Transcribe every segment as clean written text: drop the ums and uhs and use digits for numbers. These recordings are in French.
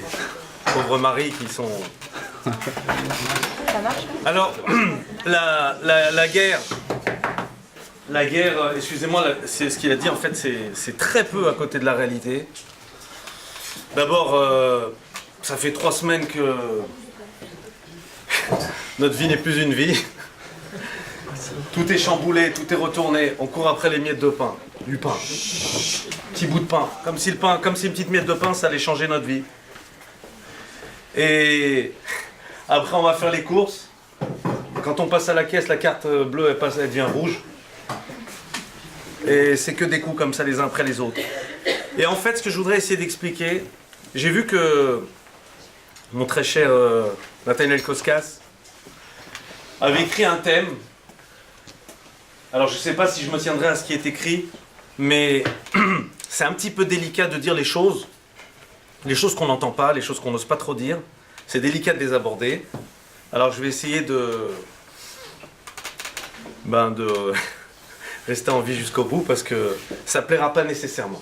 les pauvres maris qui sont... Ça marche? Alors, la guerre, excusez-moi, c'est ce qu'il a dit, en fait, c'est très peu à côté de la réalité. D'abord, ça fait 3 semaines que notre vie n'est plus une vie. Tout est chamboulé, tout est retourné, on court après les miettes de pain, du pain, petit bout de pain, comme si une petite miette de pain, ça allait changer notre vie. Et après, on va faire les courses. Quand on passe à la caisse, la carte bleue, elle devient rouge. Et c'est que des coups comme ça, les uns après les autres. Et en fait, ce que je voudrais essayer d'expliquer, j'ai vu que mon très cher Nathaniel Koskas avait écrit un thème. Alors, je ne sais pas si je me tiendrai à ce qui est écrit, mais c'est un petit peu délicat de dire les choses qu'on n'entend pas, les choses qu'on n'ose pas trop dire. C'est délicat de les aborder. Alors, je vais essayer de rester en vie jusqu'au bout parce que ça ne plaira pas nécessairement.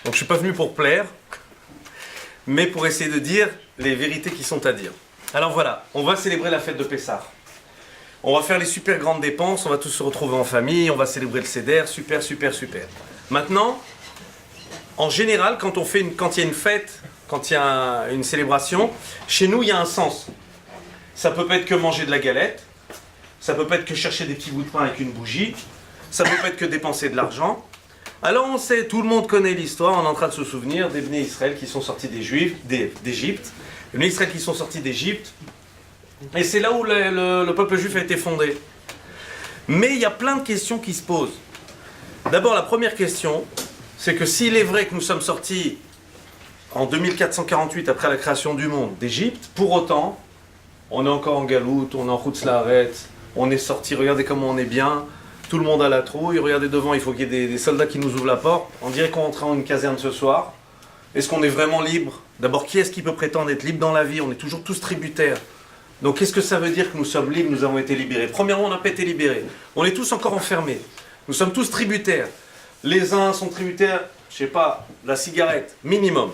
Donc, je ne suis pas venu pour plaire, mais pour essayer de dire les vérités qui sont à dire. Alors voilà, on va célébrer la fête de Pessah. On va faire les super grandes dépenses, on va tous se retrouver en famille, on va célébrer le Seder, super, super, super. Maintenant, en général, quand il y a une fête, quand il y a une célébration, chez nous, il y a un sens. Ça peut pas être que manger de la galette, ça peut pas être que chercher des petits bouts de pain avec une bougie, ça peut pas être que dépenser de l'argent. Alors on sait, tout le monde connaît l'histoire, on est en train de se souvenir des Bnei Israël qui sont sortis d'Égypte, les Bnei Israël qui sont sortis d'Égypte. Et c'est là où le peuple juif a été fondé. Mais il y a plein de questions qui se posent. D'abord, la première question, c'est que s'il est vrai que nous sommes sortis en 2448 après la création du monde d'Égypte, pour autant, on est encore en galoute, on est en Chutz La'aretz, on est sorti, regardez comment on est bien, tout le monde a la trouille, regardez devant, il faut qu'il y ait des soldats qui nous ouvrent la porte, on dirait qu'on rentre en une caserne ce soir. Est-ce qu'on est vraiment libre? D'abord, qui est-ce qui peut prétendre être libre dans la vie? On est toujours tous tributaires. Donc qu'est-ce que ça veut dire que nous sommes libres, nous avons été libérés? Premièrement, on n'a pas été libérés. On est tous encore enfermés. Nous sommes tous tributaires. Les uns sont tributaires, je sais pas, la cigarette, minimum.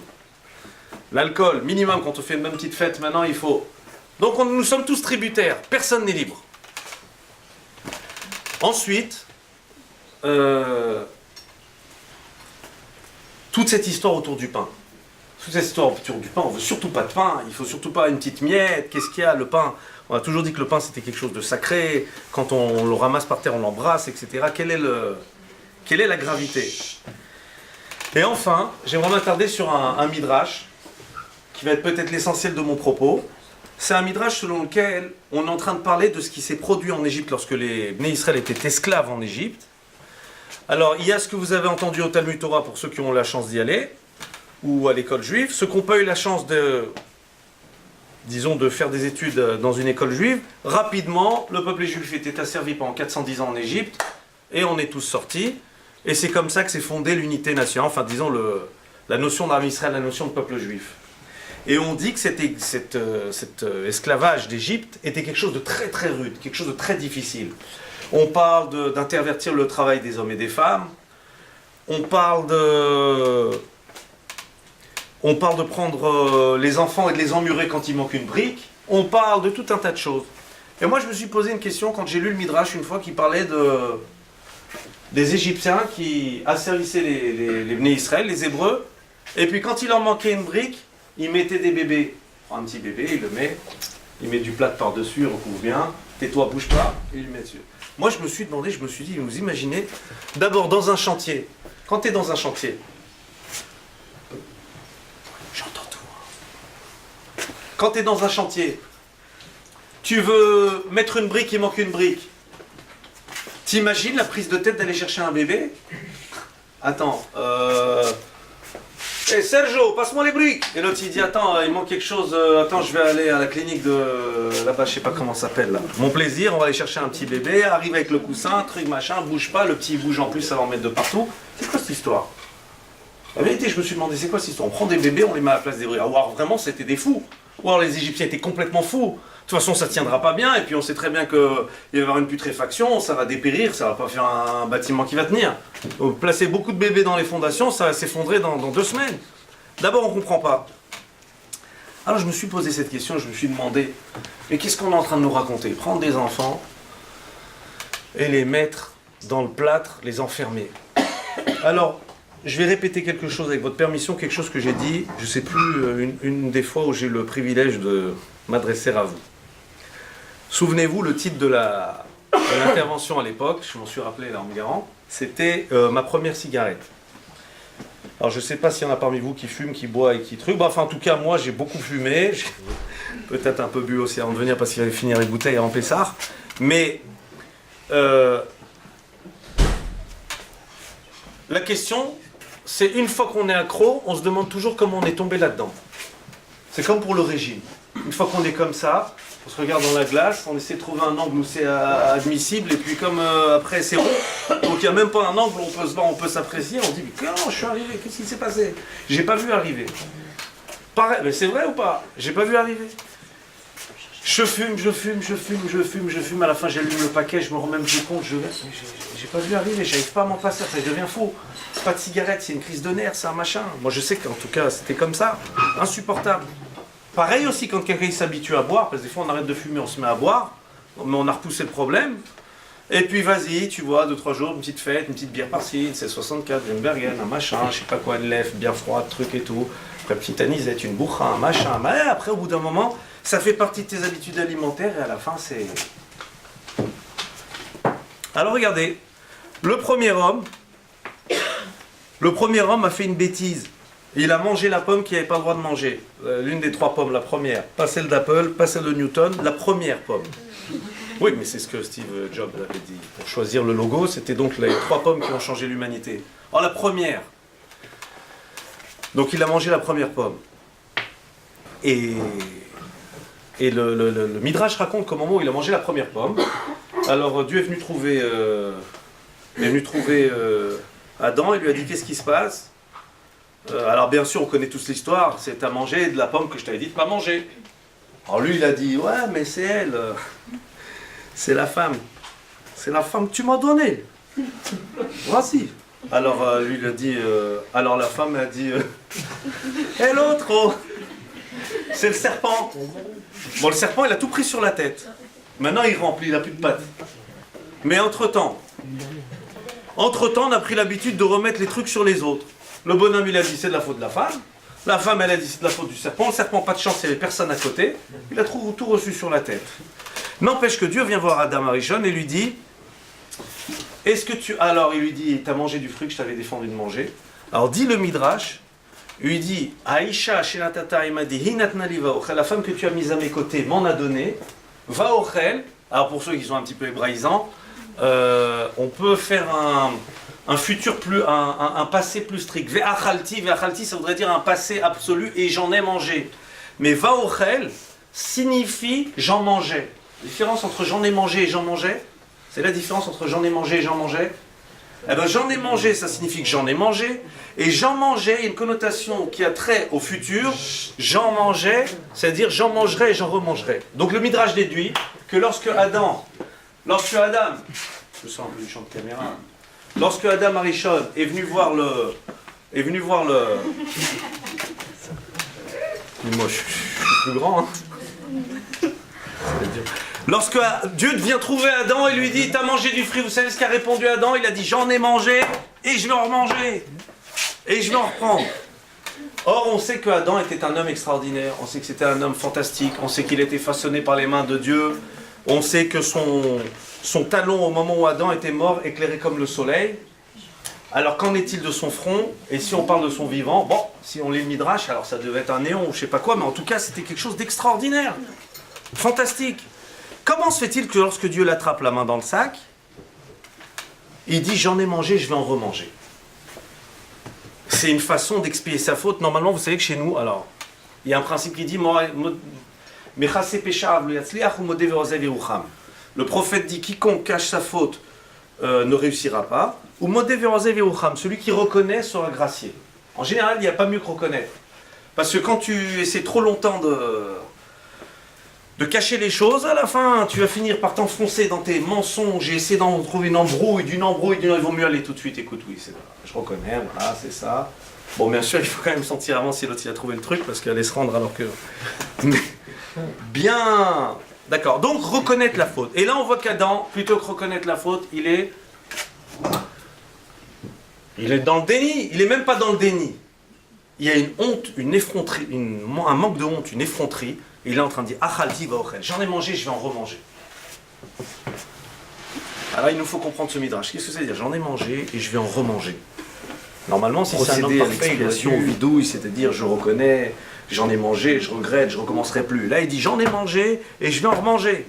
L'alcool, minimum, quand on fait une même petite fête, maintenant il faut... Donc nous sommes tous tributaires, personne n'est libre. Ensuite, toute cette histoire autour du pain. Toute cette histoire autour du pain, on veut surtout pas de pain, il faut surtout pas une petite miette, qu'est-ce qu'il y a, le pain, on a toujours dit que le pain c'était quelque chose de sacré, quand on le ramasse par terre on l'embrasse, etc. Quelle est la gravité? Et enfin, j'aimerais m'attarder sur un midrash, qui va être peut-être l'essentiel de mon propos. C'est un midrash selon lequel on est en train de parler de ce qui s'est produit en Égypte lorsque les Bnei Israël étaient esclaves en Égypte. Alors, il y a ce que vous avez entendu au Talmud Torah pour ceux qui ont la chance d'y aller, ou à l'école juive. Ceux qui n'ont pas eu la chance de faire des études dans une école juive, rapidement, le peuple juif était asservi pendant 410 ans en Égypte, et on est tous sortis, et c'est comme ça que s'est fondée l'unité nationale, enfin disons la notion d'Am Israël, la notion de peuple juif. Et on dit que cet esclavage d'Égypte était quelque chose de très très rude, quelque chose de très difficile. On parle d'intervertir le travail des hommes et des femmes, on parle de prendre les enfants et de les emmurer quand il manque une brique. On parle de tout un tas de choses. Et moi, je me suis posé une question quand j'ai lu le Midrash une fois qui parlait des Égyptiens qui asservissaient les Bnei Israël, les Hébreux. Et puis quand il leur manquait une brique, ils mettaient des bébés. Il prend un petit bébé, il met du plâtre par-dessus, il recouvre bien. Tais-toi, bouge pas, et il le met dessus. Moi, je me suis dit, vous imaginez, d'abord dans un chantier. Quand tu es dans un chantier, j'entends tout. Quand tu es dans un chantier, tu veux mettre une brique, il manque une brique. T'imagines la prise de tête d'aller chercher un bébé? Attends, hey Sergio, passe-moi les briques. Et l'autre il dit, attends, il manque quelque chose, attends, je vais aller à la clinique de là-bas, je sais pas comment ça s'appelle là. Mon plaisir, on va aller chercher un petit bébé, arrive avec le coussin, truc machin, bouge pas, le petit il bouge en plus, ça va en mettre de partout. C'est quoi cette histoire? La vérité, je me suis demandé, c'est quoi cette histoire? On prend des bébés, on les met à la place des vrais. Ah, wow, vraiment, c'était des fous. Ou alors les Égyptiens étaient complètement fous. De toute façon, ça ne tiendra pas bien, et puis on sait très bien qu'il va y avoir une putréfaction, ça va dépérir, ça ne va pas faire un bâtiment qui va tenir. Donc, placer beaucoup de bébés dans les fondations, ça va s'effondrer dans 2 semaines. D'abord, on ne comprend pas. Alors je me suis posé cette question, je me suis demandé, mais qu'est-ce qu'on est en train de nous raconter? Prendre des enfants et les mettre dans le plâtre, les enfermer. Alors, je vais répéter quelque chose avec votre permission, quelque chose que j'ai dit, je ne sais plus, une des fois où j'ai eu le privilège de m'adresser à vous. Souvenez-vous, le titre de l'intervention à l'époque, je m'en suis rappelé là en me garant, c'était ma première cigarette. Alors je ne sais pas s'il y en a parmi vous qui fument, qui boit et qui truc. Enfin en tout cas moi j'ai beaucoup fumé, j'ai peut-être un peu bu aussi avant de venir parce qu'il fallait finir les bouteilles en Pessar. Mais la question c'est une fois qu'on est accro, on se demande toujours comment on est tombé là-dedans. C'est comme pour le régime. Une fois qu'on est comme ça, on se regarde dans la glace, on essaie de trouver un angle où c'est admissible, et puis comme après c'est rond, donc il n'y a même pas un angle où on peut se voir, on peut s'apprécier, on dit mais comment je suis arrivé, qu'est-ce qui s'est passé? J'ai pas vu arriver. Pareil, mais c'est vrai ou pas? J'ai pas vu arriver. Je fume, à la fin j'allume le paquet, je me rends même plus compte, j'ai pas vu arriver, j'arrive pas à m'en passer, ça devient fou. C'est pas de cigarette, c'est une crise de nerfs, c'est un machin. Moi je sais qu'en tout cas c'était comme ça, insupportable. Pareil aussi quand quelqu'un s'habitue à boire, parce que des fois on arrête de fumer, on se met à boire, mais on a repoussé le problème. Et puis vas-y, tu vois, 2-3 jours, une petite fête, une petite bière par-ci, c'est 64, une bergen, un machin, je sais pas quoi, une lèvre bien froide, truc et tout. Après petite anisette, une bourra, un machin. Mais après au bout d'un moment, ça fait partie de tes habitudes alimentaires et à la fin c'est... Alors regardez, le premier homme a fait une bêtise. Il a mangé la pomme qu'il n'avait pas le droit de manger. L'une des 3 pommes, la première. Pas celle d'Apple, pas celle de Newton, la première pomme. Oui, mais c'est ce que Steve Jobs avait dit. Pour choisir le logo, c'était donc les 3 pommes qui ont changé l'humanité. Oh, la première. Donc il a mangé la première pomme. Et le Midrash raconte qu'au moment où il a mangé la première pomme, alors Dieu est venu trouver, Adam et lui a dit qu'est-ce qui se passe? Alors bien sûr on connaît tous l'histoire, c'est à manger de la pomme que je t'avais dit de pas manger. Alors lui il a dit ouais mais c'est elle, c'est la femme que tu m'as donnée. Vas-y. Alors lui il a dit, alors la femme a dit et l'autre oh, c'est le serpent. Bon le serpent il a tout pris sur la tête. Maintenant il remplit, il n'a plus de pattes. Mais entre-temps, on a pris l'habitude de remettre les trucs sur les autres. Le bonhomme, il a dit, c'est de la faute de la femme. La femme, elle a dit, c'est de la faute du serpent. Le serpent, pas de chance, il n'y avait personne à côté. Il a tout reçu sur la tête. N'empêche que Dieu vient voir Adam Arishon et lui dit, est-ce que tu... Alors, il lui dit, t'as mangé du fruit que je t'avais défendu de manger. Alors, dit le Midrash, il lui dit, Aïcha, Shenatata, il m'a dit, Hinatnali vaochel, la femme que tu as mise à mes côtés m'en a donné. Vaochel, alors pour ceux qui sont un petit peu hébraïsants, on peut faire un futur plus, un passé plus strict. Ve'achalti, ça voudrait dire un passé absolu et j'en ai mangé. Mais vaochel signifie j'en mangeais. La différence entre j'en ai mangé et j'en mangeais, c'est la différence entre j'en ai mangé et j'en mangeais. Eh bien j'en ai mangé, ça signifie que j'en ai mangé. Et j'en mangeais, il y a une connotation qui a trait au futur. J'en mangeais, c'est-à-dire j'en mangerai et j'en remangerai. Donc le Midrash déduit que lorsque Adam, je sens un peu du champ de caméra. Lorsque Adam Arishon est venu voir le... Moi, je suis plus grand. Hein. Lorsque Dieu vient trouver Adam et lui dit « T'as mangé du fruit », vous savez ce qu'a répondu Adam? Il a dit « J'en ai mangé et je vais en remanger. Et je vais en reprendre. » Or, on sait que Adam était un homme extraordinaire. On sait que c'était un homme fantastique. On sait qu'il était façonné par les mains de Dieu. On sait que son talon, au moment où Adam était mort, éclairait comme le soleil. Alors, qu'en est-il de son front? Et si on parle de son vivant, bon, si on lit le Midrash, alors ça devait être un néon ou je sais pas quoi, mais en tout cas, c'était quelque chose d'extraordinaire. Fantastique. Comment se fait-il que lorsque Dieu l'attrape la main dans le sac, il dit « J'en ai mangé, je vais en remanger ». C'est une façon d'expier sa faute. Normalement, vous savez que chez nous, alors, il y a un principe qui dit « Le prophète dit quiconque cache sa faute ne réussira pas. Ou celui qui reconnaît sera gracié. En général, il n'y a pas mieux que reconnaître. Parce que quand tu essaies trop longtemps de cacher les choses, à la fin, tu vas finir par t'enfoncer dans tes mensonges et essayer d'en trouver une embrouille, il vaut mieux aller tout de suite. Écoute, oui, c'est vrai, je reconnais, voilà, c'est ça. Bon, bien sûr, il faut quand même sentir avant si l'autre il a trouvé le truc, parce qu'elle allait se rendre alors que... Mais, bien. D'accord, donc reconnaître la faute. Et là, on voit qu'Adam, plutôt que reconnaître la faute, il est dans le déni. Il n'est même pas dans le déni. Il y a une honte, une effronterie, un manque de honte, une effronterie. Et il est en train de dire, Achalti va ochel. J'en ai mangé, je vais en remanger. Alors il nous faut comprendre ce midrash. Qu'est-ce que ça veut dire? J'en ai mangé et je vais en remanger. Normalement, si c'est un homme parfait, l'expression vidouille, c'est-à-dire je reconnais, j'en ai mangé, je regrette, je recommencerai plus. Là, il dit j'en ai mangé et je vais en remanger.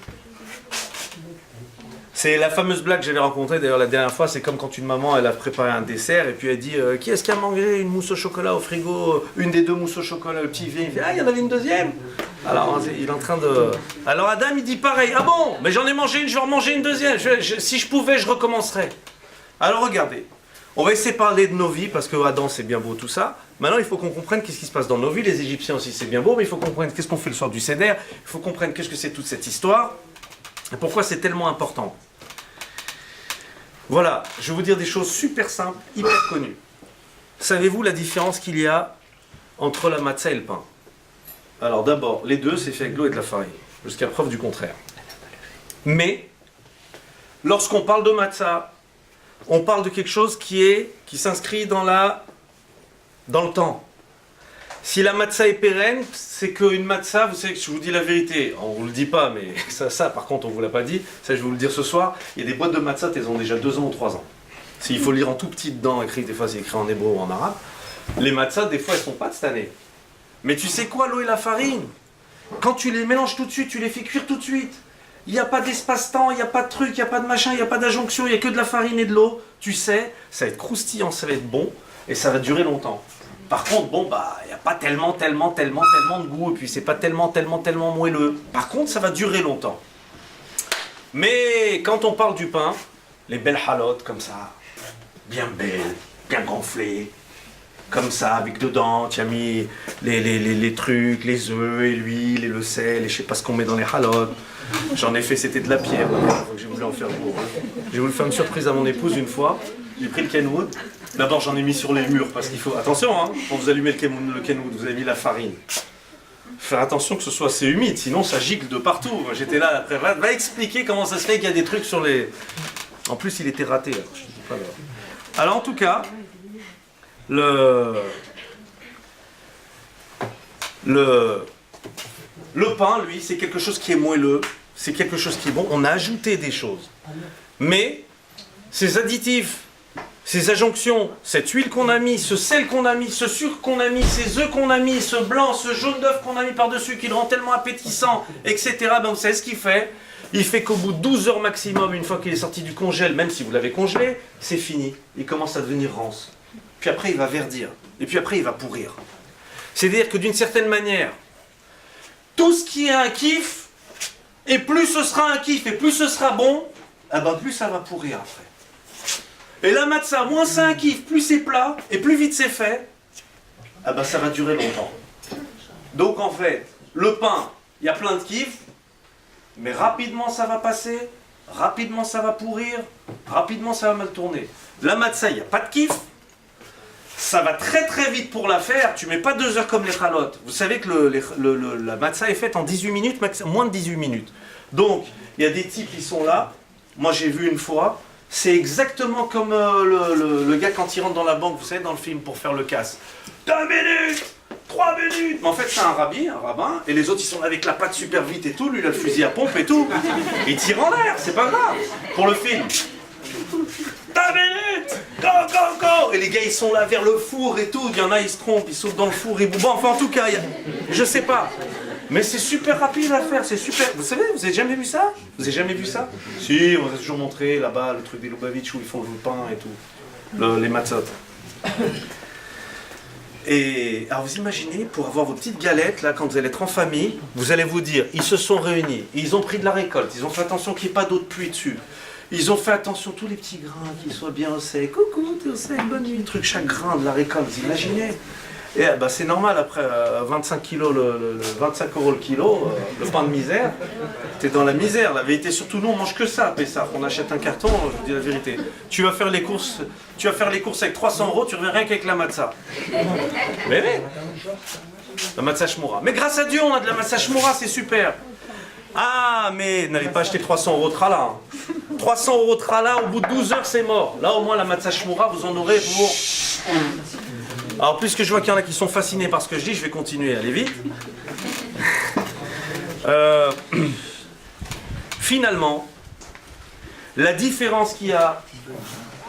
C'est la fameuse blague que j'avais rencontrée d'ailleurs la dernière fois, c'est comme quand une maman elle a préparé un dessert et puis elle dit qui est-ce qui a mangé une mousse au chocolat au frigo, une des deux mousses au chocolat, le petit vient, il fait ah il y en avait une deuxième. Alors il est en train de... Alors Adam il dit pareil, ah bon, mais j'en ai mangé une, je vais en manger une deuxième, si je pouvais je recommencerais. Alors regardez, on va essayer de parler de nos vies parce que Adam c'est bien beau tout ça. Maintenant il faut qu'on comprenne qu'est-ce qui se passe dans nos vies, les Égyptiens aussi c'est bien beau, mais il faut comprendre qu'est-ce qu'on fait le soir du Seder, il faut comprendre qu'est-ce que c'est toute cette histoire et pourquoi c'est tellement important. Voilà, je vais vous dire des choses super simples, hyper connues. Savez-vous la différence qu'il y a entre la matzah et le pain? Alors d'abord, les deux, c'est fait avec l'eau et de la farine, jusqu'à preuve du contraire. Mais, lorsqu'on parle de matzah, on parle de quelque chose qui s'inscrit dans le temps. Si la matzah est pérenne, c'est qu'une matzah, vous savez que je vous dis la vérité, on ne vous le dit pas, mais ça par contre on ne vous l'a pas dit, ça je vais vous le dire ce soir, il y a des boîtes de matzah, elles ont déjà 2 ans ou 3 ans. S'il faut lire en tout petit dedans, écrit, des fois c'est écrit en hébreu ou en arabe, les matzahs des fois elles ne sont pas de cette année. Mais tu sais quoi, l'eau et la farine, quand tu les mélanges tout de suite, tu les fais cuire tout de suite, il n'y a pas d'espace-temps, il n'y a pas de truc, il n'y a pas de machin, il n'y a pas d'adjonction, il n'y a que de la farine et de l'eau, tu sais, ça va être croustillant, ça va être bon, et ça va durer longtemps. Par contre, bon, il n'y a pas tellement de goût, et puis c'est pas tellement moelleux. Par contre, ça va durer longtemps. Mais quand on parle du pain, les belles halotes comme ça, bien belles, bien gonflées, comme ça, avec dedans, tu as mis les trucs, les œufs, et l'huile, et le sel, et je sais pas ce qu'on met dans les halotes. J'en ai fait, c'était de la pierre, j'ai voulu en faire pour. J'ai voulu faire une surprise à mon épouse une fois, j'ai pris le Kenwood. D'abord j'en ai mis sur les murs parce qu'il faut... Attention, hein, quand vous allumez le Kenwood, vous avez mis la farine. Faire attention que ce soit assez humide, sinon ça gicle de partout. J'étais là après, va expliquer comment ça se fait qu'il y a des trucs sur les... En plus il était raté, alors je te dis pas là. Alors en tout cas, le pain, lui, c'est quelque chose qui est moelleux, c'est quelque chose qui est bon. On a ajouté des choses. Mais ces additifs, ces adjonctions, cette huile qu'on a mis, ce sel qu'on a mis, ce sucre qu'on a mis, ces œufs qu'on a mis, ce blanc, ce jaune d'œuf qu'on a mis par-dessus qui le rend tellement appétissant, etc. Ben vous savez ce qu'il fait? Il fait qu'au bout de 12 heures maximum, une fois qu'il est sorti du congèle, même si vous l'avez congelé, c'est fini. Il commence à devenir rance. Puis après, il va verdir. Et puis après, il va pourrir. C'est-à-dire que d'une certaine manière, tout ce qui est un kiff, et plus ce sera un kiff, et plus ce sera bon, eh ben plus ça va pourrir après. Et la matzah, moins c'est un kiff, plus c'est plat, et plus vite c'est fait, eh ben ça va durer longtemps. Donc en fait, le pain, il y a plein de kiff, mais rapidement ça va passer, rapidement ça va pourrir, rapidement ça va mal tourner. La matzah, il n'y a pas de kiff, ça va très très vite pour la faire, tu mets pas 2 heures comme les chalotes. Vous savez que la matzah est faite en 18 minutes, moins de 18 minutes. Donc, il y a des types qui sont là, moi j'ai vu une fois, c'est exactement comme le gars quand il rentre dans la banque, vous savez, dans le film, pour faire le casse. 2 minutes 3 minutes. Mais en fait, c'est un rabbin, et les autres, ils sont là avec la patte super vite et tout. Lui, il a le fusil à pompe et tout. Il tire en l'air, c'est pas grave, pour le film. 2 minutes. Go, go, go. Et les gars, ils sont là vers le four et tout. Il y en a, ils se trompent, ils sautent dans le four. Bon, enfin, en tout cas, je sais pas. Mais c'est super rapide à faire, c'est super. Vous savez, vous avez jamais vu ça? Vous avez jamais vu ça? Si, on vous a toujours montré là-bas le truc des Lubavitch où ils font le pain et tout. Les matzot. Et alors vous imaginez, pour avoir vos petites galettes, là, quand vous allez être en famille, vous allez vous dire, ils se sont réunis, ils ont pris de la récolte, ils ont fait attention qu'il n'y ait pas d'eau de pluie dessus. Ils ont fait attention, tous les petits grains, qu'ils soient bien au sec. Coucou, t'es au sec, bonne nuit, truc, chaque grain de la récolte, vous imaginez? Et bah, c'est normal, après 25 kilos 25 euros le kilo, le pain de misère, t'es dans la misère. La vérité, surtout nous, on mange que ça à Pessah. On achète un carton, je vous dis la vérité. Tu vas faire les courses avec 300 euros, tu reviens rien qu'avec la matzah. Mais oui, la matzah shmoura. Mais grâce à Dieu, on a de la matzah shmoura, c'est super. Ah, mais n'allez pas acheter 300 euros de trala. 300 euros de trala, au bout de 12 heures, c'est mort. Là, au moins, la matzah shmoura, vous en aurez pour... Alors, puisque je vois qu'il y en a qui sont fascinés par ce que je dis, je vais continuer à aller vite. Finalement, la différence qu'il y a,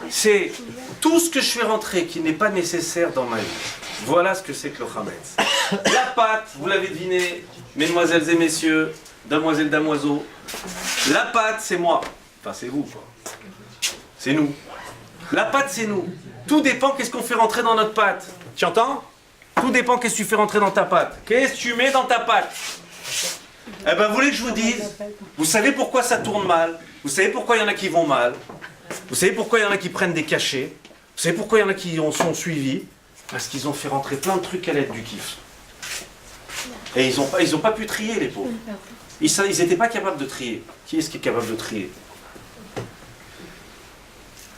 c'est tout ce que je fais rentrer qui n'est pas nécessaire dans ma vie. Voilà ce que c'est que le chametz. La pâte, vous l'avez deviné, mesdemoiselles et messieurs, damoiselles, damoiseaux, la pâte, c'est moi. Enfin, c'est vous, quoi. C'est nous. La pâte, c'est nous. Tout dépend qu'est-ce qu'on fait rentrer dans notre pâte. Tu entends? Tout dépend qu'est-ce que tu fais rentrer dans ta pâte. Qu'est-ce que tu mets dans ta pâte? Eh ben, vous voulez que je vous dise? Vous savez pourquoi ça tourne mal? Vous savez pourquoi il y en a qui vont mal? Vous savez pourquoi il y en a qui prennent des cachets? Vous savez pourquoi il y en a qui en sont suivis? Parce qu'ils ont fait rentrer plein de trucs à l'aide du kiff. Et ils ont pas pu trier, les pauvres. Ils n'étaient pas capables de trier. Qui est-ce qui est capable de trier?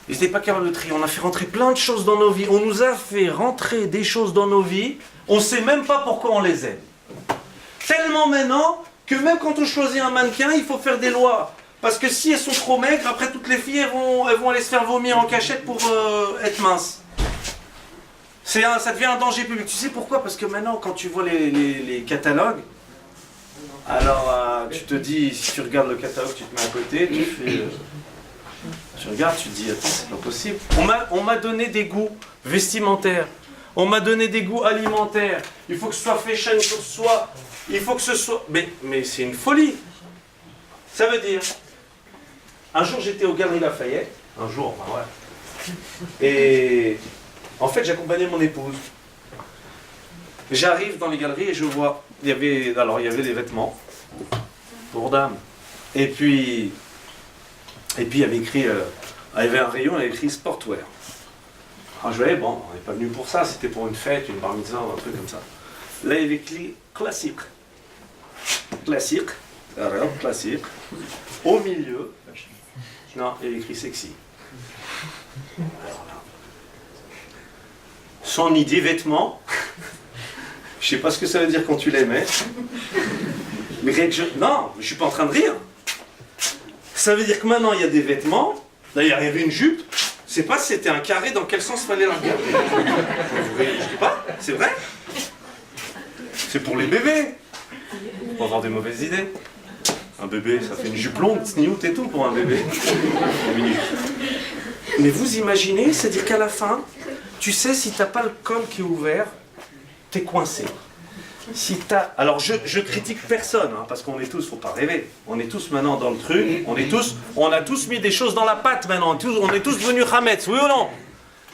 Ils n'étaient pas capables de trier. On a fait rentrer plein de choses dans nos vies. On nous a fait rentrer des choses dans nos vies. On ne sait même pas pourquoi on les aime. Tellement maintenant que même quand on choisit un mannequin, il faut faire des lois. Parce que si elles sont trop maigres, après toutes les filles, elles vont aller se faire vomir en cachette pour être minces. Ça devient un danger public. Tu sais pourquoi? Parce que maintenant, quand tu vois les catalogues, alors tu te dis, si tu regardes le catalogue, tu te mets à côté, tu regardes, tu te dis, attends, c'est pas possible. On m'a donné des goûts vestimentaires, on m'a donné des goûts alimentaires. Il faut que ce soit fashion, il faut que ce soit... Mais c'est une folie. Ça veut dire, un jour j'étais aux Galeries Lafayette, un jour, ben ouais, et en fait j'accompagnais mon épouse. J'arrive dans les galeries et je vois, il y avait des vêtements pour dames. Et puis il y avait écrit, il y avait un rayon, il y avait écrit sportwear. Alors je voyais, bon, on n'est pas venu pour ça, c'était pour une fête, une bar mitzvah, un truc comme ça. Là il y avait écrit classique. Classique, alors classique. Au milieu, non, il y avait écrit sexy. Alors là, son idée vêtements, je sais pas ce que ça veut dire quand tu les mets. Mais non, je suis pas en train de rire. Ça veut dire que maintenant il y a des vêtements. D'ailleurs, il y avait une jupe. Je sais pas si c'était un carré, dans quel sens fallait la regarder. Je sais pas, c'est vrai. C'est pour les bébés. Pour avoir des mauvaises idées. Un bébé, ça fait une jupe longue, sniout et tout pour un bébé. Mais vous imaginez, c'est-à-dire qu'à la fin, tu sais, si t'as pas le col qui est ouvert, t'es coincé. Si alors je critique personne, hein, parce qu'on est tous, faut pas rêver, on est tous maintenant dans le truc, on a tous mis des choses dans la pâte maintenant, on est tous devenus Hametz, oui ou non?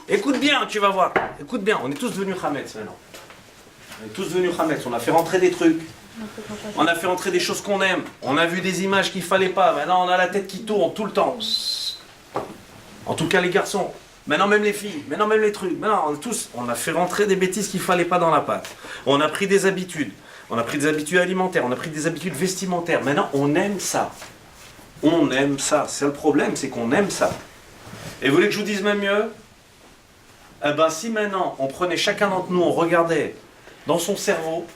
Écoute bien, tu vas voir, écoute bien, on est tous devenus Hametz maintenant. On est tous devenus Hametz, on a fait rentrer des trucs, on a fait rentrer des choses qu'on aime, on a vu des images qu'il fallait pas, maintenant on a la tête qui tourne tout le temps. En tout cas les garçons. Maintenant même les filles, maintenant même les trucs, maintenant on a fait rentrer des bêtises qu'il ne fallait pas dans la pâte. On a pris des habitudes, alimentaires, on a pris des habitudes vestimentaires. Maintenant on aime ça. On aime ça. C'est le problème, c'est qu'on aime ça. Et vous voulez que je vous dise même mieux? Eh ben si maintenant on prenait chacun d'entre nous, on regardait dans son cerveau.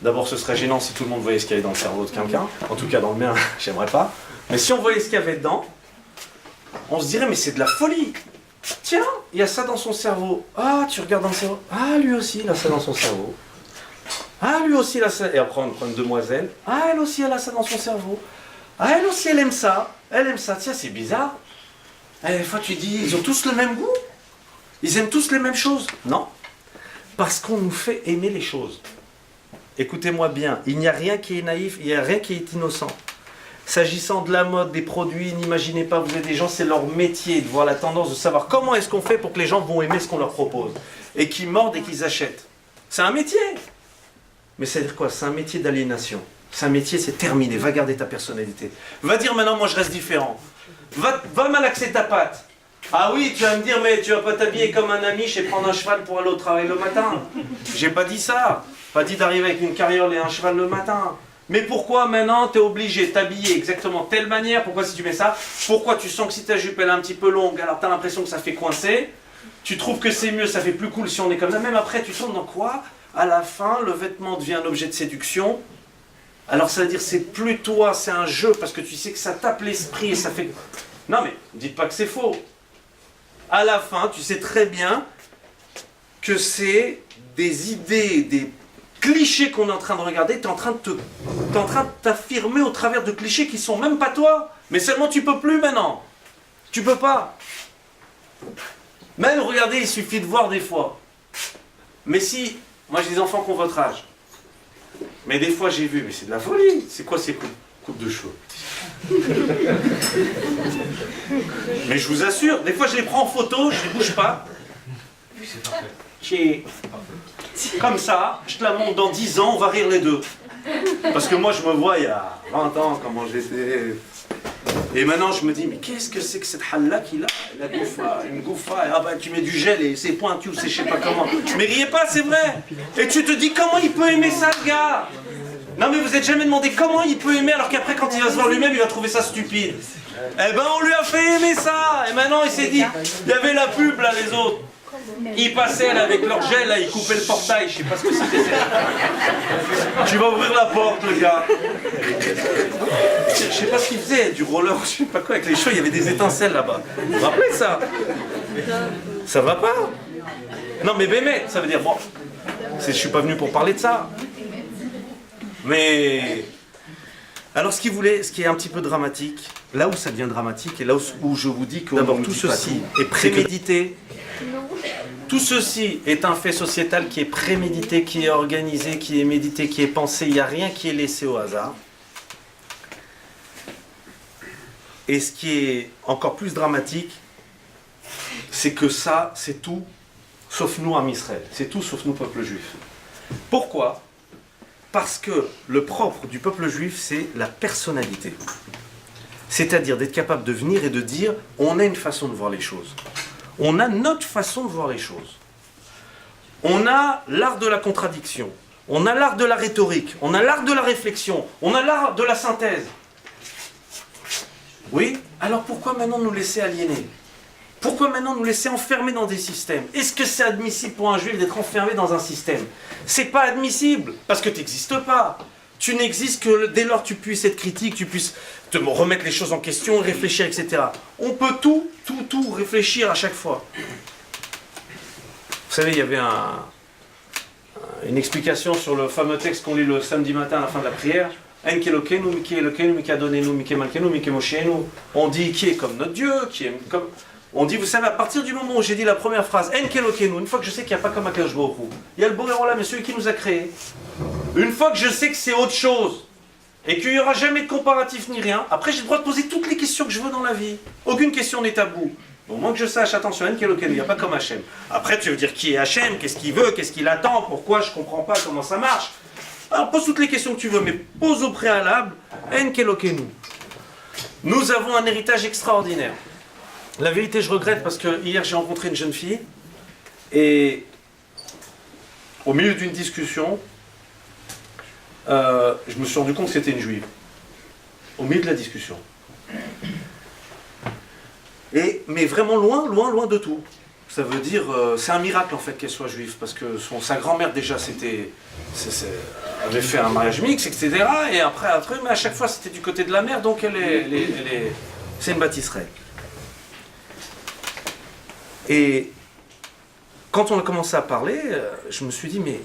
D'abord ce serait gênant si tout le monde voyait ce qu'il y avait dans le cerveau de quelqu'un. En tout cas dans le mien, j'aimerais pas. Mais si on voyait ce qu'il y avait dedans, on se dirait, mais c'est de la folie. Tiens, il y a ça dans son cerveau. Ah, tu regardes dans le cerveau. Ah, lui aussi, il a ça dans son cerveau. Ah, lui aussi, il a ça. Et après, on prend une demoiselle. Ah, elle aussi, elle a ça dans son cerveau. Ah, elle aussi, elle aime ça. Elle aime ça. Tiens, c'est bizarre. Et des fois, tu dis, ils ont tous le même goût. Ils aiment tous les mêmes choses. Non. Parce qu'on nous fait aimer les choses. Écoutez-moi bien. Il n'y a rien qui est naïf. Il n'y a rien qui est innocent. S'agissant de la mode, des produits, n'imaginez pas, vous avez des gens, c'est leur métier de voir la tendance, de savoir comment est-ce qu'on fait pour que les gens vont aimer ce qu'on leur propose. Et qu'ils mordent et qu'ils achètent. C'est un métier. Mais ça veut dire quoi? C'est un métier d'aliénation. C'est un métier, c'est terminé. Va garder ta personnalité. Va dire maintenant, moi je reste différent. Va malaxer ta patte. Ah oui, tu vas me dire, mais tu vas pas t'habiller comme un amiche et prendre un cheval pour aller au travail le matin. J'ai pas dit ça. Pas dit d'arriver avec une carriole et un cheval le matin. Mais pourquoi maintenant tu es obligé de t'habiller exactement de telle manière? Pourquoi si tu mets ça? Pourquoi tu sens que si ta jupe elle est un petit peu longue, alors tu as l'impression que ça fait coincer? Tu trouves que c'est mieux, ça fait plus cool si on est comme ça. Même après, tu tombes dans quoi? À la fin, le vêtement devient un objet de séduction. Alors ça veut dire c'est plus toi, c'est un jeu parce que tu sais que ça tape l'esprit et ça fait... Non mais, dites pas que c'est faux. À la fin, tu sais très bien que c'est des idées, des clichés qu'on est en train de regarder, tu es en train de t'affirmer au travers de clichés qui sont même pas toi. Mais seulement tu peux plus maintenant. Tu peux pas. Même regardez, il suffit de voir des fois. Mais si, moi j'ai des enfants qui ont votre âge. Mais des fois j'ai vu, mais c'est de la folie. C'est quoi ces coupes de cheveux? Mais je vous assure, des fois je les prends en photo, je les bouge pas. Comme ça, je te la montre dans 10 ans, on va rire les deux. Parce que moi je me vois il y a 20 ans, comment j'étais. Et maintenant je me dis, mais qu'est-ce que c'est que cette halla qu'il a? La goufa, une goufa, ah bah tu mets du gel et c'est pointu, c'est je sais pas comment. Mais riez pas, c'est vrai. Et tu te dis, comment il peut aimer ça le gars? Non mais vous êtes jamais demandé comment il peut aimer alors qu'après quand il va se voir lui-même il va trouver ça stupide. Eh ben on lui a fait aimer ça. Et maintenant il s'est dit, il y avait la pub là les autres. Ils passaient là, avec leur gel, là, ils coupaient le portail, je sais pas ce que c'était. Tu vas ouvrir la porte, le gars. Je sais pas ce qu'il faisait, du roller, je sais pas quoi, avec les cheveux, il y avait des étincelles là-bas. Vous vous rappelez ça? Ça va pas? Non mais bémet, ça veut dire, bon, je suis pas venu pour parler de ça. Mais... Alors ce qui est un petit peu dramatique, là où ça devient dramatique, et là où je vous dis que d'abord tout ceci est prémédité. Tout ceci est un fait sociétal qui est prémédité, qui est organisé, qui est médité, qui est pensé. Il n'y a rien qui est laissé au hasard. Et ce qui est encore plus dramatique, c'est que ça, c'est tout, sauf nous, Am Israël. C'est tout, sauf nous, peuple juif. Pourquoi? Parce que le propre du peuple juif, c'est la personnalité. C'est-à-dire d'être capable de venir et de dire, on a une façon de voir les choses. On a notre façon de voir les choses. On a l'art de la contradiction. On a l'art de la rhétorique. On a l'art de la réflexion. On a l'art de la synthèse. Oui? Alors pourquoi maintenant nous laisser aliéner? Pourquoi maintenant nous laisser enfermer dans des systèmes? Est-ce que c'est admissible pour un juif d'être enfermé dans un système? C'est pas admissible, parce que tu n'existes pas. Tu n'existes que dès lors que tu puisses être critique, tu puisses te remettre les choses en question, réfléchir, etc. On peut tout réfléchir à chaque fois. Vous savez, il y avait une explication sur le fameux texte qu'on lit le samedi matin à la fin de la prière. On dit qui est comme notre Dieu, qui est comme... On dit, vous savez, à partir du moment où j'ai dit la première phrase, une fois que je sais qu'il n'y a pas comme Akadosh Baruch Hu, il y a le Boré Olam, mais celui qui nous a créés. Une fois que je sais que c'est autre chose, et qu'il n'y aura jamais de comparatif ni rien, après j'ai le droit de poser toutes les questions que je veux dans la vie. Aucune question n'est tabou. Au moins que je sache, attention, il n'y a pas comme Hachem. Après tu veux dire qui est Hachem, qu'est-ce qu'il veut, qu'est-ce qu'il attend, pourquoi, je ne comprends pas comment ça marche. Alors pose toutes les questions que tu veux, mais pose au préalable, nous avons un héritage extraordinaire. La vérité, je regrette parce que hier j'ai rencontré une jeune fille et au milieu d'une discussion, je me suis rendu compte que c'était une juive. Au milieu de la discussion. Mais vraiment loin de tout. Ça veut dire, c'est un miracle en fait qu'elle soit juive parce que sa grand-mère déjà avait fait un mariage mixte, etc. Et après un truc, mais à chaque fois c'était du côté de la mère, donc c'est une bâtisserie. Et quand on a commencé à parler, je me suis dit, mais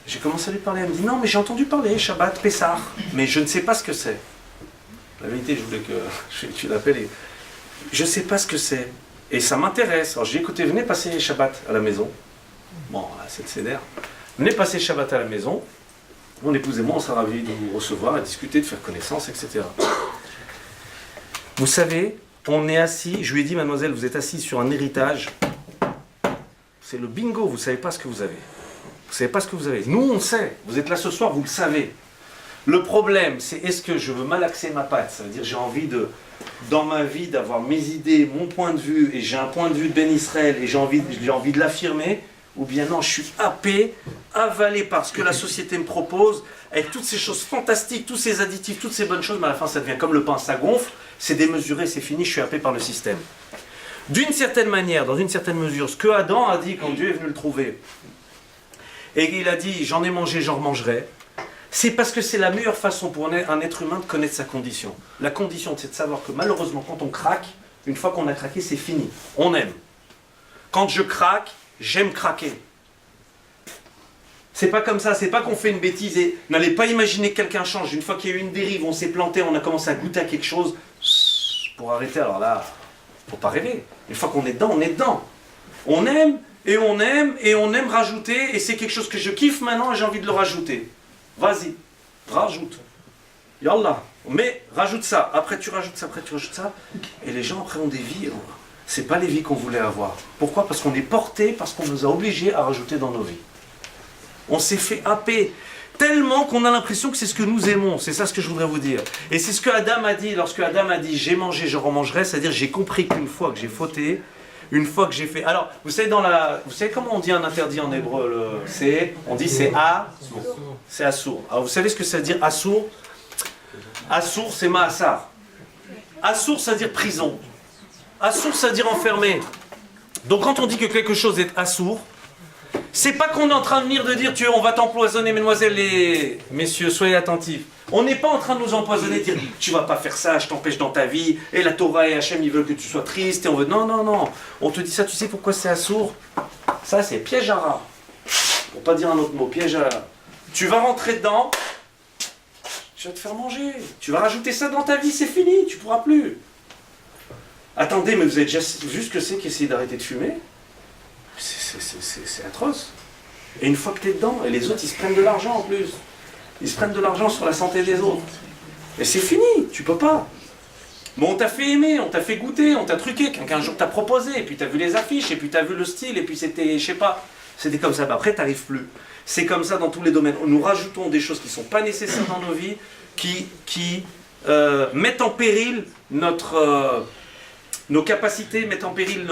j'ai commencé à lui parler. Elle me dit, non, mais j'ai entendu parler, Shabbat, Pessah, mais je ne sais pas ce que c'est. La vérité, je voulais que tu l'appelles. Et je ne sais pas ce que c'est. Et ça m'intéresse. Alors j'ai écouté, venez passer Shabbat à la maison. Bon, c'est le CDR. Venez passer Shabbat à la maison. Mon épouse et moi, on sera ravis de vous recevoir, de discuter, de faire connaissance, etc. Vous savez, on est assis, je lui ai dit, mademoiselle, vous êtes assise sur un héritage. C'est le bingo, vous ne savez pas ce que vous avez. Vous ne savez pas ce que vous avez. Nous, on sait. Vous êtes là ce soir, vous le savez. Le problème, c'est est-ce que je veux malaxer ma patte? Ça veut dire j'ai envie de, dans ma vie, d'avoir mes idées, mon point de vue, et j'ai un point de vue de Ben Israël, et j'ai envie de l'affirmer, ou bien non, je suis happé, avalé par ce que la société me propose, avec toutes ces choses fantastiques, tous ces additifs, toutes ces bonnes choses, mais à la fin ça devient comme le pain, ça gonfle, c'est démesuré, c'est fini, je suis happé par le système. D'une certaine manière, dans une certaine mesure, ce que Adam a dit quand Dieu est venu le trouver, et il a dit j'en ai mangé, j'en remangerai, c'est parce que c'est la meilleure façon pour un être humain de connaître sa condition. La condition, c'est de savoir que malheureusement, quand on craque, une fois qu'on a craqué, c'est fini. On aime. Quand je craque, j'aime craquer. C'est pas comme ça, c'est pas qu'on fait une bêtise et n'allez pas imaginer que quelqu'un change. Une fois qu'il y a eu une dérive, on s'est planté, on a commencé à goûter à quelque chose, pour arrêter, alors là, faut pas rêver. Une fois qu'on est dedans, on est dedans. On aime, et on aime, et on aime rajouter, et c'est quelque chose que je kiffe maintenant et j'ai envie de le rajouter. Vas-y, rajoute. Yallah. Mais rajoute ça, après tu rajoutes ça, après tu rajoutes ça. Et les gens après ont des vies. C'est pas les vies qu'on voulait avoir. Pourquoi? Parce qu'on est porté, parce qu'on nous a obligés à rajouter dans nos vies. On s'est fait happer tellement qu'on a l'impression que c'est ce que nous aimons. C'est ça ce que je voudrais vous dire. Et c'est ce que Adam a dit. Lorsque Adam a dit j'ai mangé, je remangerai, c'est-à-dire j'ai compris qu'une fois que j'ai fauté, une fois que j'ai fait... Alors, vous savez comment on dit un interdit en hébreu on dit c'est assour. C'est assour. Alors, vous savez ce que ça veut dire assour? Assour, c'est ma'asar. Assour, ça veut dire prison. Assour, ça veut dire enfermé. Donc, quand on dit que quelque chose est assour, c'est pas qu'on est en train de venir de dire on va t'empoisonner, mesdemoiselles et messieurs, soyez attentifs. On n'est pas en train de nous empoisonner, de dire tu vas pas faire ça, je t'empêche dans ta vie, et la Torah et Hachem ils veulent que tu sois triste, et on veut. Non, non, non. On te dit ça, tu sais pourquoi c'est assour? Ça c'est piège à rat. Pour pas dire un autre mot, piège à rat. Tu vas rentrer dedans, tu vas te faire manger. Tu vas rajouter ça dans ta vie, c'est fini, tu pourras plus. Attendez, mais vous avez déjà vu ce que c'est qu'essayer d'arrêter de fumer? C'est atroce. Et une fois que tu es dedans, et les autres ils se prennent de l'argent en plus. Ils se prennent de l'argent sur la santé des autres. Et c'est fini, tu peux pas. Bon, on t'a fait aimer, on t'a fait goûter, on t'a truqué, quelqu'un un jour t'a proposé, et puis t'as vu les affiches, et puis t'as vu le style, et puis c'était, je sais pas, c'était comme ça. Bah, après, t'arrives plus. C'est comme ça dans tous les domaines. Nous rajoutons des choses qui sont pas nécessaires dans nos vies, qui mettent en péril nos capacités, mettent en péril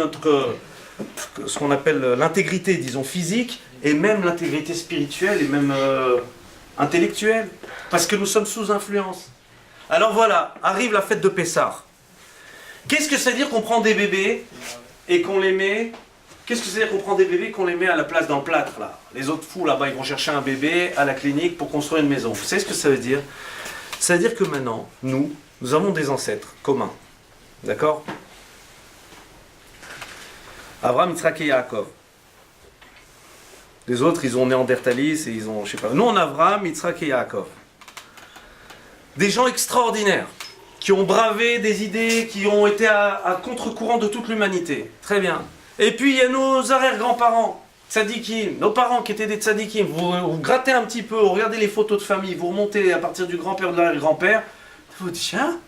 ce qu'on appelle l'intégrité, disons, physique, et même l'intégrité spirituelle, et même intellectuelle, parce que nous sommes sous influence. Alors voilà, arrive la fête de Pessah. Qu'est-ce que ça veut dire qu'on prend des bébés et qu'on les met... Qu'est-ce que ça veut dire qu'on prend des bébés et qu'on les met à la place d'un plâtre, là? Les autres fous, là-bas, ils vont chercher un bébé à la clinique pour construire une maison. Vous savez ce que ça veut dire? Ça veut dire que maintenant, nous avons des ancêtres communs. D'accord? Abraham, Yitzhak et Yaakov. Les autres, ils ont Néandertalis et ils ont, je sais pas. Nous, on a Abraham, Yitzhak et Yaakov. Des gens extraordinaires, qui ont bravé des idées, qui ont été à contre-courant de toute l'humanité. Très bien. Et puis, il y a nos arrière-grands-parents, tzadikim, nos parents qui étaient des tzadikim. Vous grattez un petit peu, vous regardez les photos de famille, vous remontez à partir du grand-père, de l'arrière-grand-père, vous dites, tiens,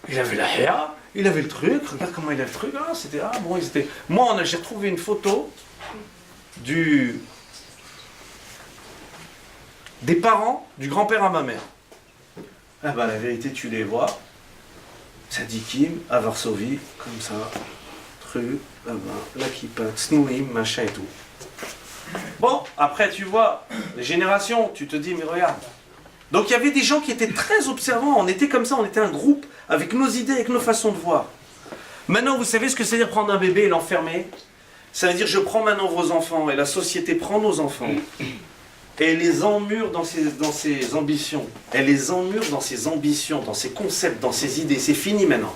il avait la haie, il avait le truc, regarde comment il a le truc, c'était, bon, ils étaient... Moi, j'ai retrouvé une photo des parents du grand-père à ma mère. Ah ben, la vérité, tu les vois, tzadikim, à Varsovie, comme ça, truc, ah ben, la kippa, snouim, machin et tout. Bon, après, tu vois, les générations, tu te dis, mais regarde. Donc, il y avait des gens qui étaient très observants, on était comme ça, on était un groupe, avec nos idées, avec nos façons de voir. Maintenant, vous savez ce que c'est dire prendre un bébé et l'enfermer? Ça veut dire, je prends maintenant vos enfants, et la société prend nos enfants, et elle les emmure dans ses ambitions. Elle les emmure dans ses ambitions, dans ses concepts, dans ses idées. C'est fini maintenant.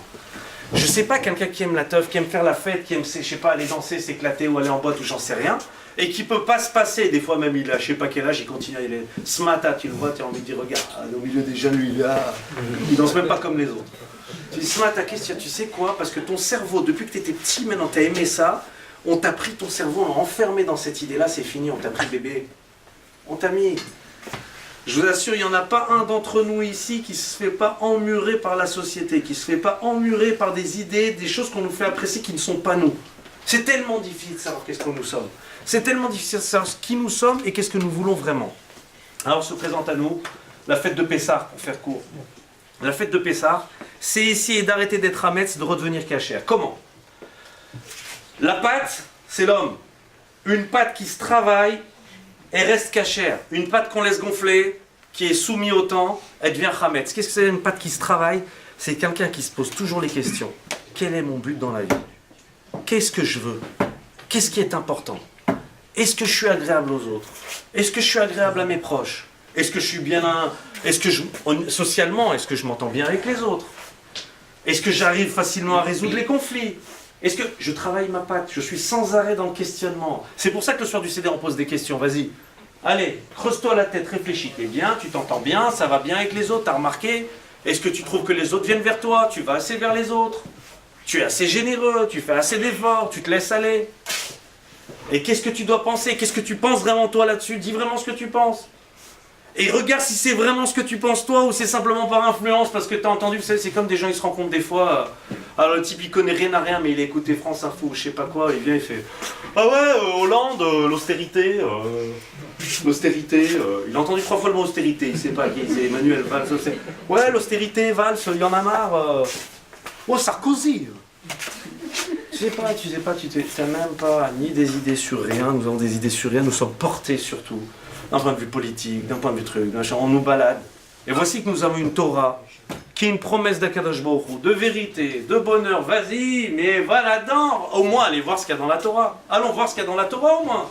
Je sais pas, quelqu'un qui aime la teuf, qui aime faire la fête, qui aime, je sais pas, aller danser, s'éclater ou aller en boîte ou j'en sais rien, et qui peut pas se passer. Des fois même, il a, je sais pas quel âge, il continue, il est ce matin, tu le vois, tu as envie de dire, regarde, au milieu des jeunes, lui, il danse même pas comme les autres. Tu dis, ce matin, tu sais quoi? Parce que ton cerveau, depuis que tu étais petit, maintenant, tu as aimé ça, on t'a pris ton cerveau, on l'a enfermé dans cette idée-là, c'est fini, on t'a pris bébé. On t'a mis. Je vous assure, il n'y en a pas un d'entre nous ici qui ne se fait pas emmurer par la société, qui ne se fait pas emmurer par des idées, des choses qu'on nous fait apprécier qui ne sont pas nous. C'est tellement difficile de savoir qu'est-ce que nous sommes. C'est tellement difficile de savoir qui nous sommes et qu'est-ce que nous voulons vraiment. Alors se présente à nous la fête de Pessah, pour faire court. La fête de Pessah, c'est essayer d'arrêter d'être Hametz, de redevenir Kasher. Comment? La pâte, c'est l'homme. Une pâte qui se travaille, elle reste Kasher. Une pâte qu'on laisse gonfler, qui est soumise au temps, elle devient Hametz. Qu'est-ce que c'est une pâte qui se travaille? C'est quelqu'un qui se pose toujours les questions. Quel est mon but dans la vie? Qu'est-ce que je veux? Qu'est-ce qui est important? Est-ce que je suis agréable aux autres? Est-ce que je suis agréable à mes proches? Est-ce que je suis bien... socialement, est-ce que je m'entends bien avec les autres? Est-ce que j'arrive facilement à résoudre les conflits? Est-ce que je travaille ma patte? Je suis sans arrêt dans le questionnement. C'est pour ça que le soir du CD, on pose des questions. Vas-y. Allez, creuse-toi la tête, réfléchis. T'es bien, tu t'entends bien, ça va bien avec les autres, t'as remarqué? Est-ce que tu trouves que les autres viennent vers toi? Tu vas assez vers les autres? Tu es assez généreux, tu fais assez d'efforts, tu te laisses aller? Et qu'est-ce que tu dois penser? Qu'est-ce que tu penses vraiment toi là-dessus? Dis vraiment ce que tu penses. Et regarde si c'est vraiment ce que tu penses toi ou c'est simplement par influence parce que tu as entendu, vous savez, c'est comme des gens, ils se rencontrent des fois. Alors le type il connaît rien à rien mais il a écouté France Info ou je sais pas quoi, il vient il fait ah ouais, Hollande, l'austérité, il a entendu 3 fois le mot austérité, il sait pas qui c'est, Emmanuel Valls, ouais l'austérité, Valls, il y en a marre. Oh Sarkozy. Tu sais pas, tu n'as même pas ni des idées sur rien, nous avons des idées sur rien, nous sommes portés surtout. D'un point de vue politique, d'un point de vue truc, on nous balade. Et voici que nous avons une Torah, qui est une promesse d'Akadosh Baruch Hu, de vérité, de bonheur. Vas-y, mais va là-dedans. Au moins, allez voir ce qu'il y a dans la Torah. Allons voir ce qu'il y a dans la Torah au moins.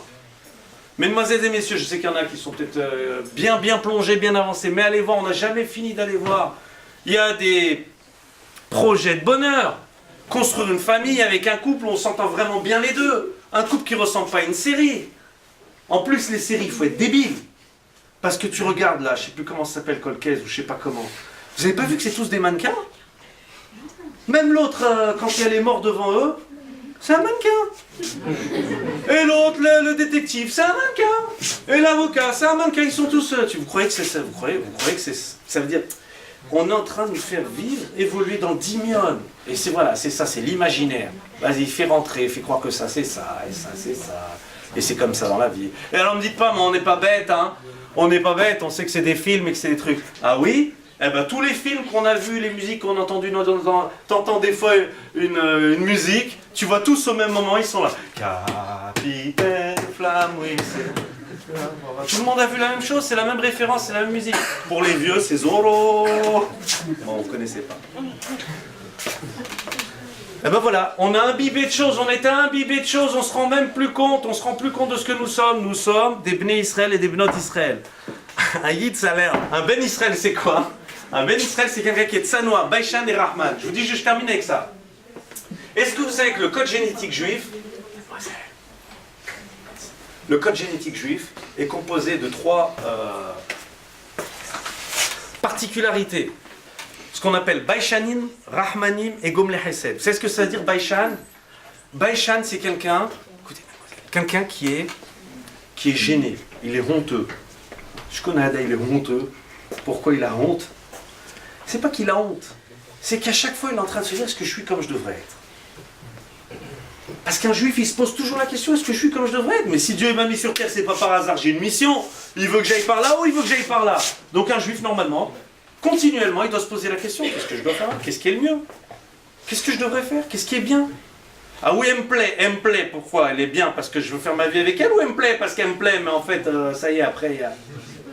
Mesdemoiselles et messieurs, je sais qu'il y en a qui sont peut-être bien plongés, bien avancés, mais allez voir, on n'a jamais fini d'aller voir. Il y a des projets de bonheur. Construire une famille avec un couple où on s'entend vraiment bien les deux. Un couple qui ne ressemble pas à une série. En plus, les séries, il faut être débile. Parce que tu regardes là, je ne sais plus comment ça s'appelle, Colcaise ou je ne sais pas comment. Vous n'avez pas vu que c'est tous des mannequins? Même l'autre, quand elle est morte devant eux, c'est un mannequin. Et l'autre, le détective, c'est un mannequin. Et l'avocat, c'est un mannequin. Ils sont tous... Vous croyez que c'est ça? Vous croyez que c'est... Ça veut dire... On est en train de nous faire vivre, évoluer dans le dimion. Et c'est voilà, c'est ça, c'est l'imaginaire. Vas-y, fais rentrer, fais croire que ça c'est ça, et ça c'est ça. Et c'est comme ça dans la vie. Et alors ne me dites pas, mais on n'est pas bête, hein. On n'est pas bête, on sait que c'est des films et que c'est des trucs. Ah oui? Eh ben tous les films qu'on a vus, les musiques qu'on a entendues, t'entends des fois une musique, tu vois tous au même moment, ils sont là. Capitaine Flamme, oui, c'est... Tout le monde a vu la même chose, c'est la même référence, c'est la même musique. Pour les vieux, c'est Zorro. Bon, on ne connaissait pas. Et ben voilà, on a imbibé de choses, on était imbibé de choses, on se rend même plus compte, on se rend plus compte de ce que nous sommes. Nous sommes des Bnei Israël et des Bnot Israël. Un Yid, ça a l'air. Un Ben Israël, c'est quoi? Un Ben Israël, c'est quelqu'un qui est Tsanoa, Baishan et Rahman. Je vous dis, je termine avec ça. Est-ce que vous savez que le code génétique juif, le code génétique juif est composé de 3 particularités. Ce qu'on appelle Baishanim, Rahmanim et Gomle Hesed. Vous savez ce que ça veut dire Baishan? Baishan, c'est quelqu'un qui est gêné, il est honteux. Je connais Ada, il est honteux. Pourquoi il a honte? C'est pas qu'il a honte, c'est qu'à chaque fois il est en train de se dire est-ce que je suis comme je devrais être? Parce qu'un juif il se pose toujours la question est-ce que je suis comme je devrais être? Mais si Dieu m'a mis sur terre, c'est pas par hasard, j'ai une mission. Il veut que j'aille par là ou il veut que j'aille par là. Donc un juif normalement, continuellement, il doit se poser la question qu'est-ce que je dois faire? Qu'est-ce qui est le mieux? Qu'est-ce que je devrais faire? Qu'est-ce qui est bien? Ah oui, elle me plaît, pourquoi? Elle est bien parce que je veux faire ma vie avec elle ou elle me plaît parce qu'elle me plaît, mais en fait, ça y est, après, il y a...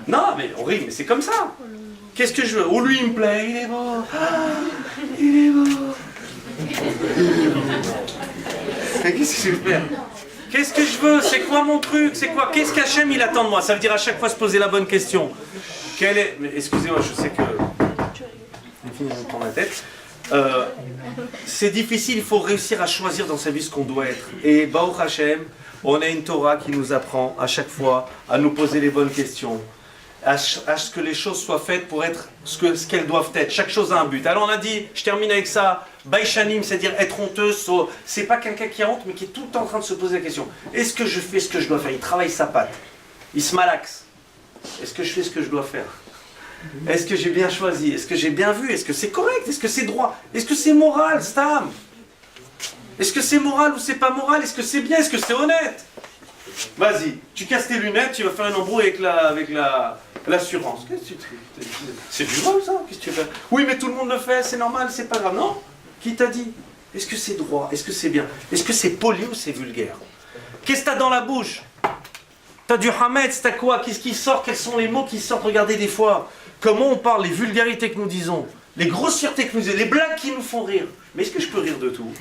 Non, mais horrible, mais c'est comme ça. Qu'est-ce que je veux? Ou lui, il me plaît, il est beau. Ah, il est beau. Qu'est-ce que je veux faire? Qu'est-ce que je veux? C'est quoi mon truc? C'est quoi? Qu'est-ce qu'Hachem il attend de moi? Ça veut dire à chaque fois se poser la bonne question. Quelle est... Excusez-moi, je sais que... Je me prends la tête. C'est difficile, il faut réussir à choisir dans sa vie ce qu'on doit être. Et Baruch Hashem, on a une Torah qui nous apprend à chaque fois à nous poser les bonnes questions, à ce que les choses soient faites pour être ce qu'elles doivent être. Chaque chose a un but. Alors on a dit, je termine avec ça, Baishanim, c'est-à-dire être honteux, c'est pas quelqu'un qui a honte, mais qui est tout le temps en train de se poser la question. Est-ce que je fais ce que je dois faire? Il travaille sa patte, il se malaxe. Est-ce que je fais ce que je dois faire? Est-ce que j'ai bien choisi? Est-ce que j'ai bien vu? Est-ce que c'est correct? Est-ce que c'est droit? Est-ce que c'est moral, Stam? Est-ce que c'est moral ou c'est pas moral? Est-ce que c'est bien? Est-ce que c'est honnête? Vas-y, tu casses tes lunettes, tu vas faire une embrouille avec L'assurance, c'est du vol ça, qu'est-ce que tu fais? Oui, mais tout le monde le fait, c'est normal, c'est pas grave. Non? Qui t'a dit? Est-ce que c'est droit? Est-ce que c'est bien? Est-ce que c'est poli ou c'est vulgaire? Qu'est-ce que t'as dans la bouche? T'as du hametz, t'as quoi? Qu'est-ce qui sort? Quels sont les mots qui sortent? Regardez des fois, comment on parle, les vulgarités que nous disons, les grossièretés que nous disons, les blagues qui nous font rire. Mais est-ce que je peux rire de tout?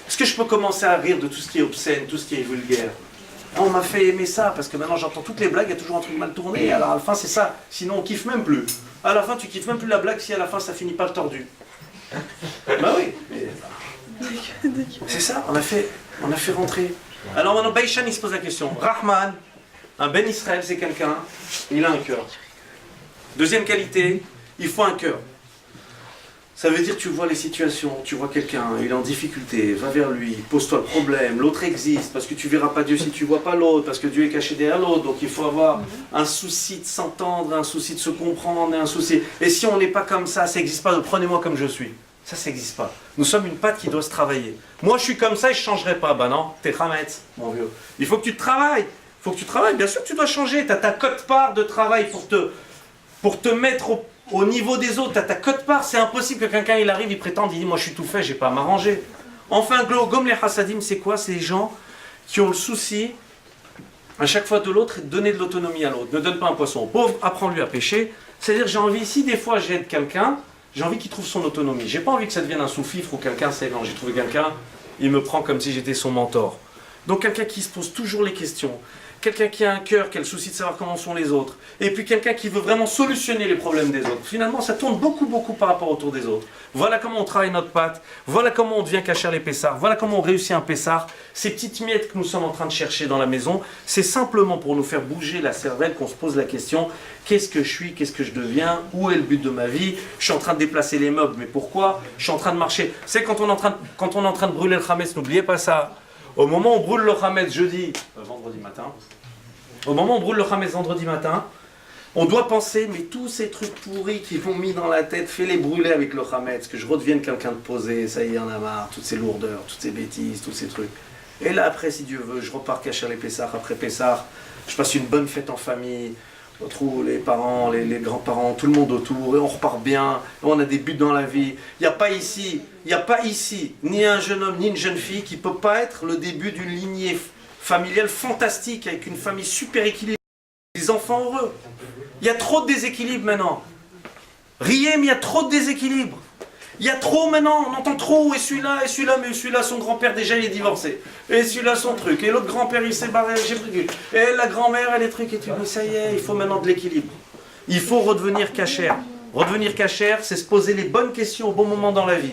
Est-ce que je peux commencer à rire de tout ce qui est obscène, tout ce qui est vulgaire? Ah, on m'a fait aimer ça, parce que maintenant j'entends toutes les blagues, il y a toujours un truc mal tourné, alors à la fin c'est ça, sinon on kiffe même plus. À la fin tu kiffes même plus la blague si à la fin ça finit pas le tordu. Bah oui, c'est ça, on a fait rentrer. Alors maintenant Baïchan il se pose la question, Rahman, un Ben Israël c'est quelqu'un, il a un cœur. Deuxième qualité, il faut un cœur. Ça veut dire que tu vois les situations, tu vois quelqu'un, il est en difficulté, va vers lui, pose-toi le problème, l'autre existe, parce que tu ne verras pas Dieu si tu ne vois pas l'autre, parce que Dieu est caché derrière l'autre, donc il faut avoir un souci de s'entendre, un souci de se comprendre, un souci... Et si on n'est pas comme ça n'existe pas, prenez-moi comme je suis. Ça n'existe pas. Nous sommes une pâte qui doit se travailler. Moi je suis comme ça et je ne changerai pas. Ben non, t'es Hametz, mon vieux. Il faut que tu travailles, bien sûr que tu dois changer, tu as ta cote-part de travail pour te mettre au niveau des autres, tu as ta cote-part, c'est impossible que quelqu'un il arrive, il prétende, il dit moi je suis tout fait, j'ai pas à m'arranger. Enfin, Gom les Hasadim, c'est quoi? C'est les gens qui ont le souci, à chaque fois de l'autre, de donner de l'autonomie à l'autre. Ne donne pas un poisson au pauvre, apprends-lui à pêcher. C'est-à-dire, j'ai envie, si des fois j'aide quelqu'un, j'ai envie qu'il trouve son autonomie. J'ai pas envie que ça devienne un sous-fifre ou quelqu'un, c'est non, j'ai trouvé quelqu'un, il me prend comme si j'étais son mentor. Donc quelqu'un qui se pose toujours les questions. Quelqu'un qui a un cœur, qui a le souci de savoir comment sont les autres. Et puis quelqu'un qui veut vraiment solutionner les problèmes des autres. Finalement, ça tourne beaucoup par rapport autour des autres. Voilà comment on travaille notre pâte. Voilà comment on devient cacher les pessards. Voilà comment on réussit un pessard. Ces petites miettes que nous sommes en train de chercher dans la maison, c'est simplement pour nous faire bouger la cervelle qu'on se pose la question. Qu'est-ce que je suis? Qu'est-ce que je deviens? Où est le but de ma vie? Je suis en train de déplacer les meubles, mais pourquoi? Je suis en train de marcher. C'est quand on est en train de brûler le Hametz, n'oubliez pas ça. Au moment où on brûle le Hametz vendredi matin, on doit penser, mais tous ces trucs pourris qui m'ont mis dans la tête, fais-les brûler avec le Hametz, que je redevienne quelqu'un de posé, ça y est, en a marre, toutes ces lourdeurs, toutes ces bêtises, tous ces trucs. Et là, après, si Dieu veut, je repars cacher les Pessah, après Pessah, je passe une bonne fête en famille, on retrouve les parents, les grands-parents, tout le monde autour, et on repart bien, et on a des buts dans la vie. Il n'y a pas ici, ni un jeune homme, ni une jeune fille qui ne peut pas être le début d'une lignée familiale fantastique, avec une famille super équilibrée, des enfants heureux. Il y a trop de déséquilibre maintenant. Riez, mais il y a trop de déséquilibre. Il y a trop maintenant, on entend trop, et celui-là, mais celui-là, son grand-père déjà il est divorcé. Et celui-là, son truc. Et l'autre grand-père, il s'est barré, j'ai pris. Et la grand-mère, elle est truc, et tu dis, ça y est, il faut maintenant de l'équilibre. Il faut redevenir cachère. Redevenir cachère, c'est se poser les bonnes questions au bon moment dans la vie.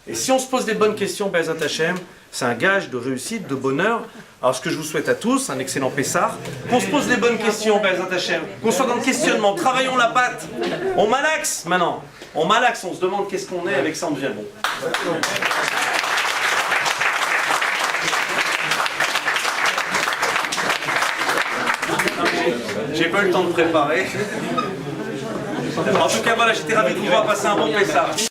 Et si on se pose des bonnes questions, Be'ezrat Hashem, c'est un gage de réussite, de bonheur. Alors ce que je vous souhaite à tous, un excellent Pessah, qu'on se pose les bonnes questions, Be'ezrat Hashem, qu'on soit dans le questionnement, travaillons la patte, on malaxe maintenant, on se demande qu'est-ce qu'on est, avec ça on devient bon. J'ai pas eu le temps de préparer. En tout cas voilà, j'étais ravi de vous voir passer un bon Pessah.